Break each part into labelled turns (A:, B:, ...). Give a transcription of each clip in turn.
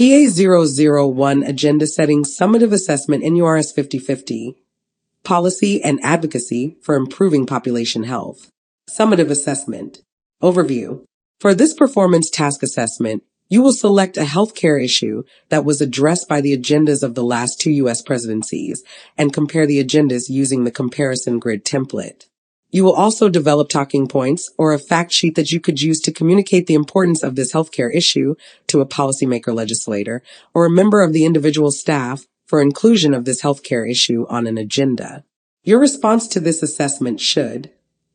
A: PA001 Agenda Setting Summative Assessment NURS 5050 Policy and Advocacy for Improving Population Health. Summative Assessment. Overview. For this performance task assessment, you will select a healthcare issue that was addressed by the agendas of the last 2 U.S. presidencies and compare the agendas using the comparison grid template. You will also develop talking points or a fact sheet that you could use to communicate the importance of this healthcare issue to a policymaker, legislator, or a member of the individual staff for inclusion of this healthcare issue on an agenda. Your response to this assessment should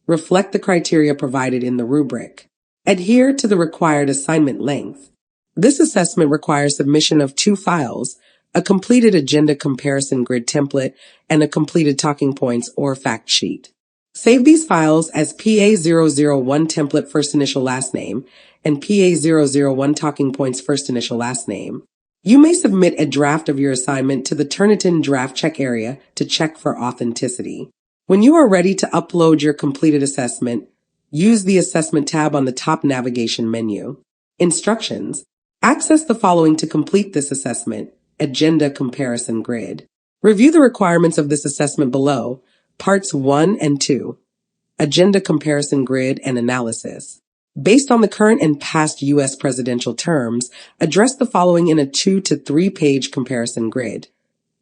A: reflect the criteria provided in the rubric, adhere to the required assignment length. This assessment requires submission of 2 files, a completed agenda comparison grid template, and a completed talking points or fact sheet. Save these files as PA001 template first initial last name and PA001 talking points first initial last name. You may submit a draft of your assignment to the Turnitin draft check area to check for authenticity. When you are ready to upload your completed assessment, use the Assessment tab on the top navigation menu. Instructions. Access the following to complete this assessment: Agenda Comparison Grid. Review the requirements of this assessment below. Parts 1 and 2, Agenda Comparison Grid and Analysis. Based on the current and past U.S. presidential terms, address the following in a 2 to 3 page comparison grid.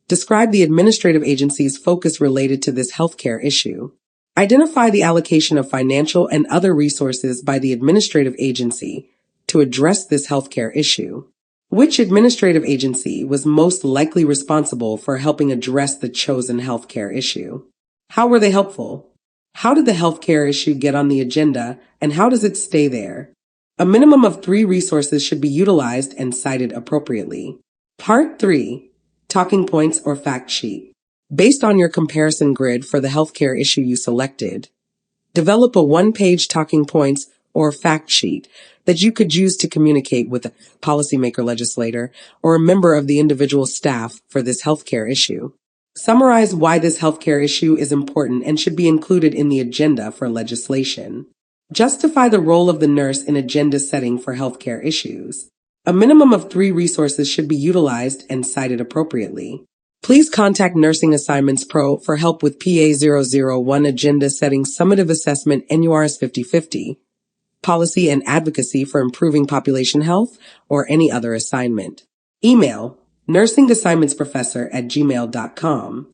A: Describe the administrative agency's focus related to this healthcare issue. Identify the allocation of financial and other resources by the administrative agency to address this healthcare issue. Which administrative agency was most likely responsible for helping address the chosen healthcare issue? How were they helpful? How did the healthcare issue get on the agenda, and how does it stay there? A minimum of 3 resources should be utilized and cited appropriately. Part 3, Talking Points or Fact Sheet. Based on your comparison grid for the healthcare issue you selected, develop a 1-page talking points or fact sheet that you could use to communicate with a policymaker, legislator, or a member of the individual staff for this healthcare issue. Summarize why this healthcare issue is important and should be included in the agenda for legislation. Justify the role of the nurse in agenda setting for healthcare issues. A minimum of 3 resources should be utilized and cited appropriately. Please contact Nursing Assignments Pro for help with PA001 Agenda Setting Summative Assessment NURS 5050, Policy and Advocacy for Improving Population Health, or any other assignment. Email nursingassignmentsprofessor@gmail.com.